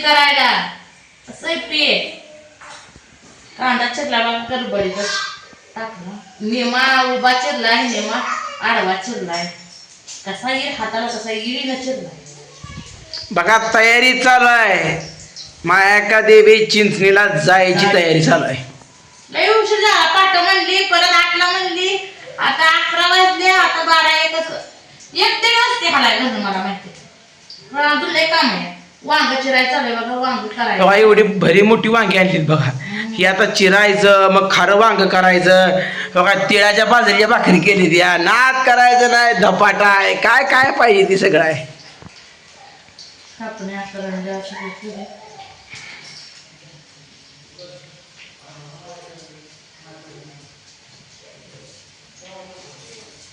करायला पे कांदा चिरला बघा करबडीचा टाकला नेमा उभा चिरलाय नेमा आडवा चिरलाय कसा येईल हाताला कसा येईल न चिरलाय बघा तयारी चालू आहे मायाका देवी चिंचणीला जायची तयारी चालू आहे लय उशीर झाला पाठ म्हणली परत 8ला म्हणली आता 11 वाजले आता 12 एक ते वाजते हलाय घरून मला माहिती पण अजून लय काम आहे वांग चिरायचं चालू आहे बघा वांग करायचं तेव्हा एवढी भरी मोठी वांगी आणली बघा ही आता चिरायचं मग खारं वांग करायचं बघा तिळाच्या बाजरीच्या भाकरी केली ती नाद करायचं नाही धपाटा आहे काय काय पाहिजे ती सगळं आहे आपण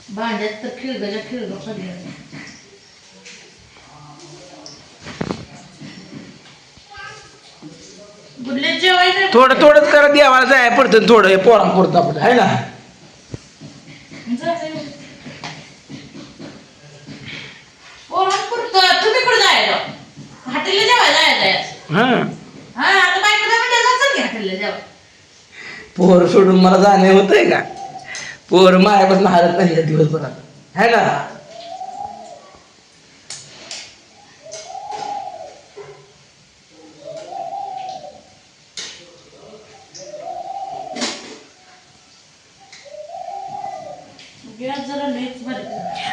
भांड्यात तर खिळगं सगळं गुडले जेवायचं थोडं थोडंच करत देवाला जाय पडतं थोडं हे पोरा पुरतं आपलं आहे ना तुम्ही कुठं जायला हॉटेलला जेवायला जायचं हा आता बायको म्हणजे हॉटेलला जेवा पोर सोडून मला जाणे होतंय का पोर मायापासून हालत नाही दिवसभरात है ना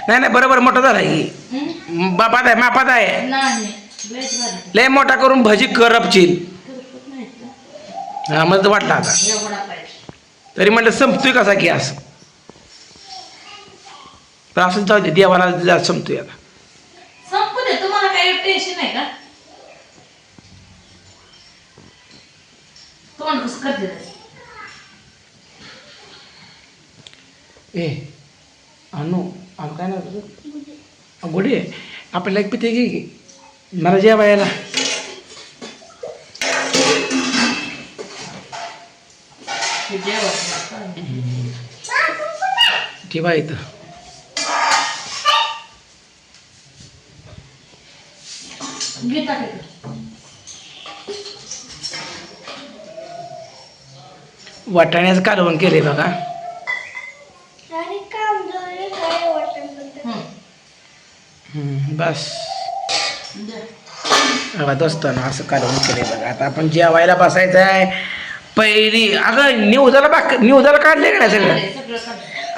नाही नाही बरोबर मोठा झाला की बापात आहे मापात आहे लय मोठा करून भजी करपचील हा मला वाटलं आता तरी म्हटलं संपतोय कसा की असं पण असं जाऊ दे देवाला संपतोय आता संपू दे तुम्हाला काही टेन्शन आहे का तोंड कसं करते ए अनु आम काय ना गुढी आपल्याला एक पिते घे मला जेवायला ठेवा इथं वाटाण्याचं कालवण केलंय बघा बस असताना असं कालवण केलंय बघा आता आपण जेवायला बसायचं आहे पहिली अगं न्यूजाला काढले का नाही सगळं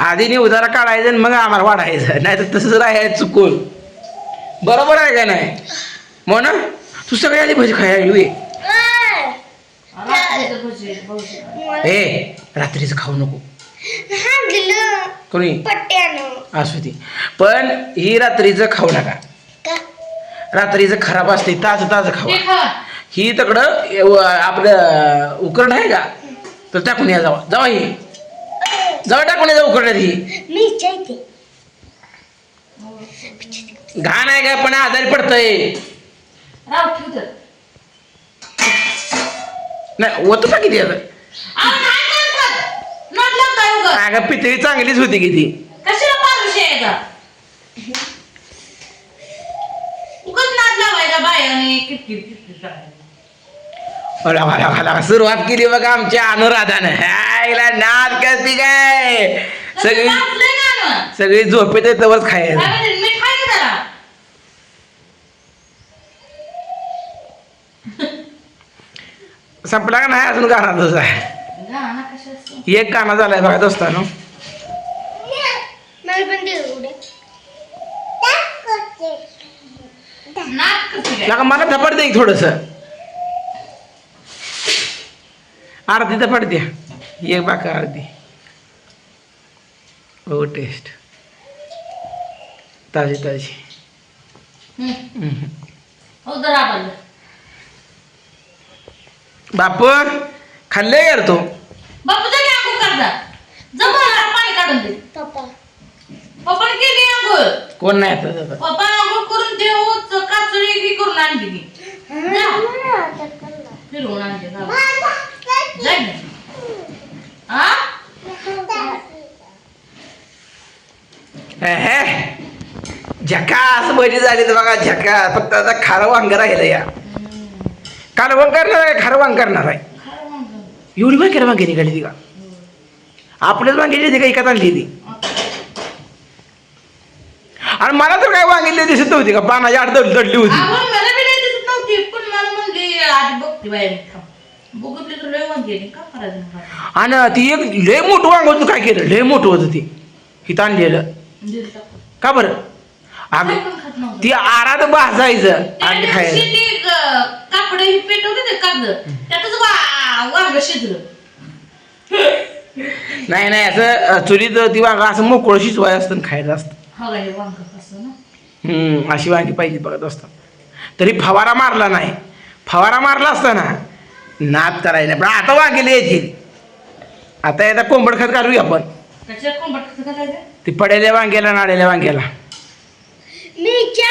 आधी न्यूजाला काढायचं आणि मग आम्हाला वाढायचं नाही तर तसंच राहायचं चुकून बरोबर आहे का नाही मोना तू सगळी आधी भजी खायला ए रात्रीचं खाऊ नको कोणी असू दे पण ही रात्रीचं खाऊ नका रात्रीचं खराब असते ताजं खावा ही तकडं आपलं उकरण आहे का तर टाकून या जावा ही जावा टाकून या उकरण्यात ही घाण आहे का पण आजारी पडतंय नाही होत ना किती अगं पितळी चांगलीच होती किती सुरुवात केली बघा आमच्या अनुराधानं ह्याला नाद करते काय सगळी झोपेत तवच खायचं संपला का नाही अजून गाणं तुझा एक गाणं झालाय बघा दोस्तानो मला धपड दे थोडस अर्धी धपड द्या एक बाका अर्धी हो टेस्ट ताजी बाप खाल्ले यार तो बापू पाणी काढून दे पप्पा केली अंघोळ कोण नाही आता पप्पा अंघोळ करून देऊ काचुरी करून आणली फिरवून आणली झकास भजी झाली तर बघा झकास फक्त आता खारं वांग राहिलं या कालवण करणार आहे खारं वांग करणार आहे खरं वांग. एवढी वांग्याला वांगी निघाली ती का आपल्याच वांग्याची ती का एकात आणली ती आणि मला तर काय वांगितली दिसत नव्हती का पानाची आड दडली होती अहो, मला बी नाही दिसत नव्हती पण मला म्हणली आधी बघते बाहेर बघितली तर लय वांगी आहे, का करायचं मग? आणि ती एक लय मोठं वांग होतं काय केलं लय मोठं होतं ती हिथं आणलेलं दिलं टाकून. का बरं अगं काय पण खात नव्हतं. ती आरात भाजायचं त्या आणि दिवशी खायचं ती कापड ही पेटवते ते कागद त्यातच वांग शिजलं. नाही नाही असं चुलीत ती वांग असं मोकळं शिजवायचं असतं आणि खायचं असतं हा काय वांग कसं ना अशी वांगी पाहिजे बघत असतात तरी फवारा मारला नाही फवारा मारला असता ना नाद करायला पण आता वांगेले येतील आता एकदा कोंबड खत घालूया आपण त्याच्यात कोंबट कसं करायचं ती पडेल्या वांग्याला नाडेल्या वांग्याला मिरची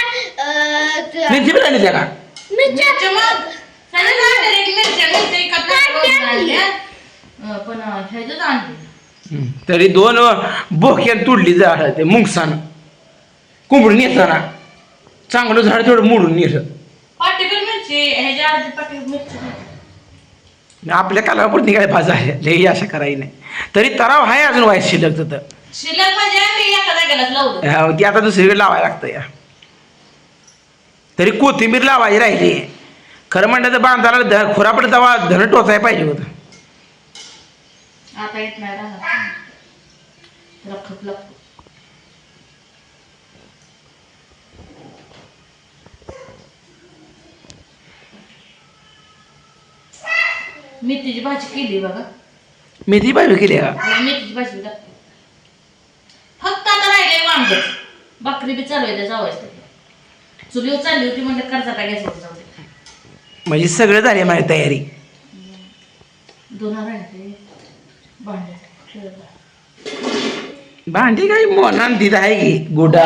पण आणली का मिरच्या मग सांगा ना direct मिरच्या एका प्लेटवर आणल्या. पण ह्याच्यात आणली तरी 2 बोक्यान तुडली झाड ते मुंगसानं कोंबडून येताना चांगलं झाड थोडं मोडून नेलं पाटीभर मिरची ह्याच्या अर्धी पाटीभर मिरची आपल्या कालापुरती काय भाजा आहे लई अशा करायची नाही तरी तराव आहे अजून व्हायचं शिल्लक तर शिल्लक म्हणजे मी एका जागेलाच लावलं. ती आता दुसरीकडे लावायला लागतं या तरी कोथिंबीर लावायची राहिली खरं म्हणलं तर बांधाला खुरापड दवा धन टोचायला पाहिजे होतं आता येत नाही राहणार त्याला खप लागतो. मेथीची भाजी केली बघा मेथी पाहिजे केली का मेथीची भाजी लागते फक्त आता राहिले वांग भाकरी बी चालू आहे त्या जावायचं चुलीवर चालली होती म्हणजे कर्जाटा गॅसवर जाऊ दे म्हणजे सगळं झाले माझी तयारी 2 राहिले भांडे भांडी काही मोनान दिद आहे की गुडा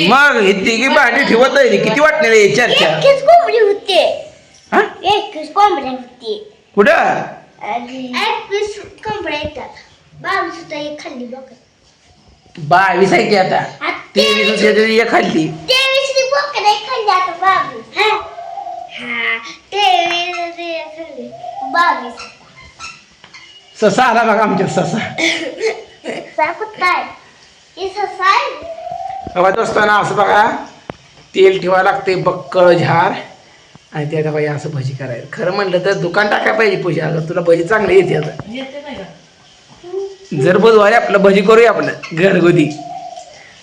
मग इतकी की भांडी ठेवत नाही किती वाटणार आहे चर्चा एकच कोंबडी होते हा एकच कोंबड्या होती कुठं 21 कोंबड्या येतात 22 सुद्धा एक खाल्ली बघ 22 आहे की आता 23 एक खाल्ली 23 बोकडे खाल्ली आता 22 हा 23 खाल्ली 22 ससा आला बघा आमच्या ससा कुत्ता आहे हे ससा आहे हवात असताना असं बघा तेल ठेवायला लागते बक्कळ झार आणि त्यात बाई असं भजी करायचं खरं म्हणलं तर दुकान टाकायला पाहिजे पूजा अगं तुला भजी चांगली येते आता जर बुधवारी आपलं भजी करूया आपलं घरगुती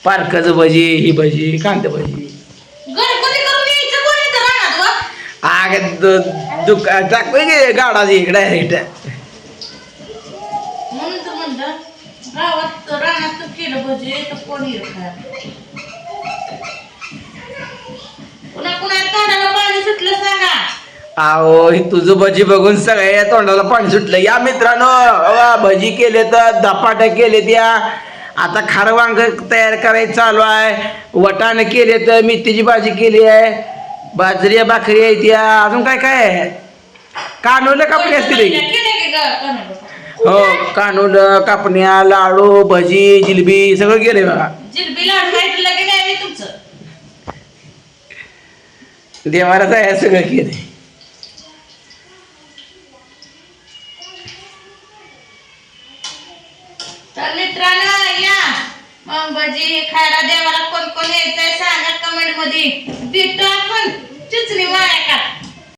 पालकाचं भजी ही भजी कांदा भजी दुकान टाकू गाडा डायरेक्ट म्हणून तर म्हणलं गावात रानात केलं भजी तर कोणी पुन्हा पुन्हा तोंडाला पाणी सुटलं सांगा अहो ही तुझं भजी बघून सगळ्या तोंडाला पाणी सुटलं या मित्रांनो भजी केले तर धपाटे केले त्या आता खारं वांग तयार करायचं चालू आहे वटाणे केले तर मेथीची भाजी केली आहे बाजरी भाकरी आहे त्या अजून काय काय आहे कानूला कापणी असतील हो कानूल कापण्या लाडू भजी जिलबी सगळं गेले बघा जिलबी लाडू लगे नाही तुमचं देवाला आहे सगळं केले तर मित्रांनो या मग भजी खायला देवाला कोण कोण यायचंय सांगा कमेंट मध्ये भेटू आपण चिचणी वाया का